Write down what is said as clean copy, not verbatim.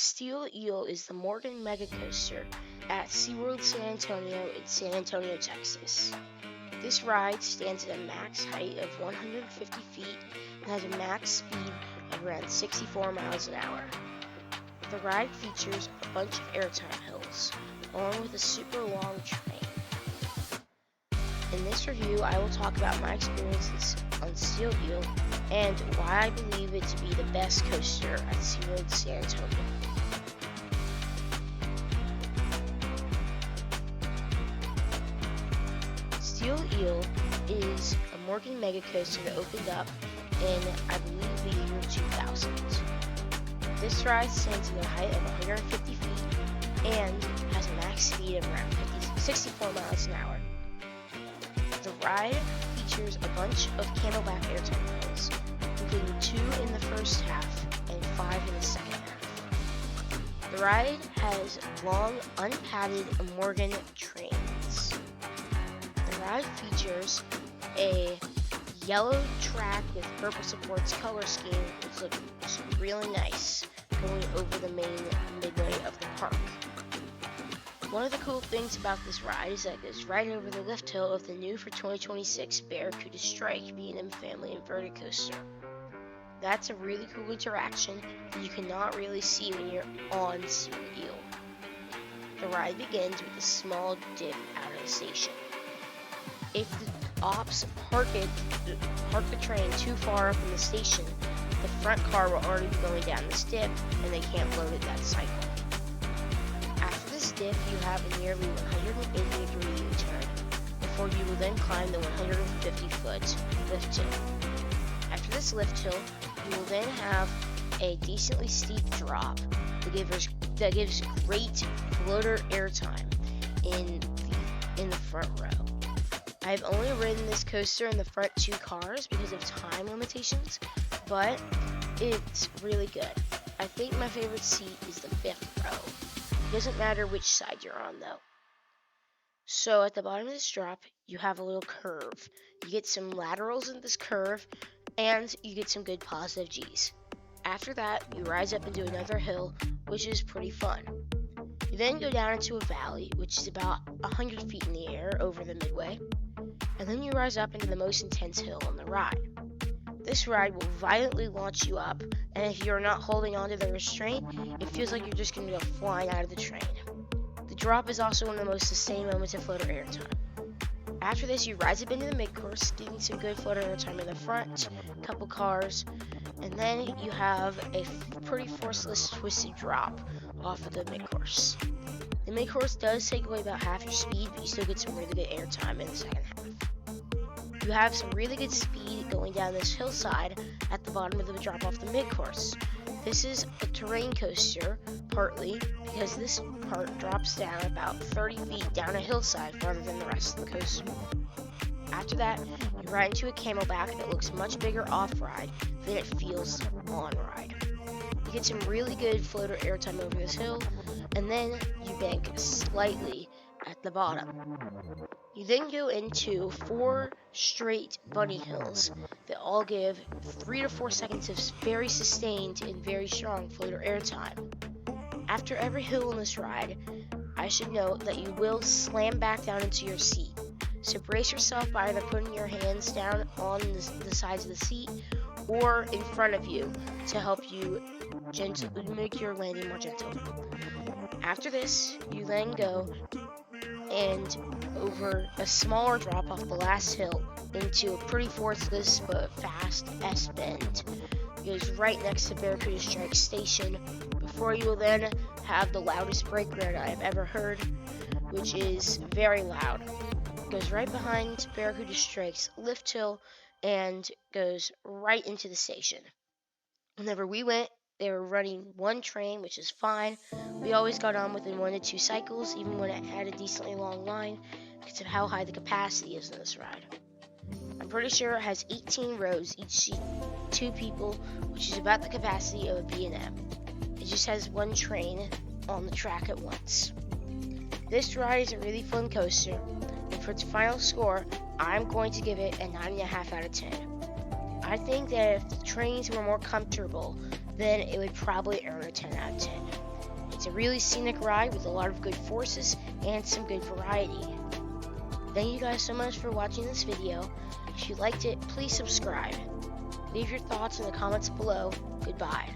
Steel Eel is the Morgan Mega Coaster at SeaWorld San Antonio in San Antonio, Texas. This ride stands at a max height of 150 feet and has a max speed of around 64 miles an hour. The ride features a bunch of airtime hills, along with a super long train. In this review, I will talk about my experiences on Steel Eel and why I believe it to be the best coaster at SeaWorld San Antonio. Steel Eel is a Morgan Mega Coaster that opened up in, I believe, the year 2000. This ride stands at a height of 150 feet and has a max speed of around 64 miles an hour. The ride features a bunch of camelback airtime hills, including 2 in the first half and 5 in the second half. The ride has long, unpadded Morgan trains. The ride features a yellow track with purple supports color scheme, which looks really nice, going over the main midway of the park. One of the cool things about this ride is that it goes right over the lift hill of the new for 2026 Barracuda Strike B&M Family Inverted Coaster. That's a really cool interaction that you cannot really see when you're on Steel Eel. The ride begins with a small dip out of the station. If the ops park the train too far up in the station, the front car will already be going down this dip and they can't load it that cycle. After this dip, you have a nearly 180-degree U-turn before you will then climb the 150-foot lift hill. After this lift hill, you will then have a decently steep drop that gives great floater airtime in the front row. I've only ridden this coaster in the front 2 cars because of time limitations, but it's really good. I think my favorite seat is the 5th row. It doesn't matter which side you're on though. So at the bottom of this drop, you have a little curve. You get some laterals in this curve, and you get some good positive G's. After that, you rise up into another hill, which is pretty fun. You then go down into a valley, which is about 100 feet in the air over the midway, and then you rise up into the most intense hill on the ride. This ride will violently launch you up, and if you're not holding onto the restraint, it feels like you're just going to go flying out of the train. The drop is also one of the most sustained moments of floater airtime. After this, you rise up into the mid-course, getting some good floater airtime in the front, a couple cars, and then you have a pretty forceless twisted drop off of the mid-course. The mid-course does take away about half your speed, but you still get some really good airtime in the second half. You have some really good speed going down this hillside at the bottom of the drop off the mid-course. This is a terrain coaster, partly because this part drops down about 30 feet down a hillside farther than the rest of the coaster. After that, you ride into a camelback that looks much bigger off-ride than it feels on-ride. You get some really good floater airtime over this hill, and then you bank slightly at the bottom. You then go into 4 straight bunny hills that all give 3 to 4 seconds of very sustained and very strong floater airtime. After every hill in this ride, I should note that you will slam back down into your seat. So brace yourself by either putting your hands down on the sides of the seat or in front of you to help you make your landing more gentle. After this, you then go and over a smaller drop off the last hill into a pretty forceless but fast S-bend. It goes right next to Barracuda Strike Station before you will then have the loudest brake ride I have ever heard, which is very loud. It goes right behind Barracuda Strike's lift hill and goes right into the station. Whenever we went, they were running 1 train, which is fine. We always got on within 1 to 2 cycles, even when it had a decently long line, because of how high the capacity is in this ride. I'm pretty sure it has 18 rows, each seat 2 people, which is about the capacity of a B&M. It just has 1 train on the track at once. This ride is a really fun coaster, and for its final score, I'm going to give it a 9.5 out of 10. I think that if the trains were more comfortable, then it would probably earn a 10 out of 10. It's a really scenic ride with a lot of good forces and some good variety. Thank you guys so much for watching this video. If you liked it, please subscribe. Leave your thoughts in the comments below. Goodbye.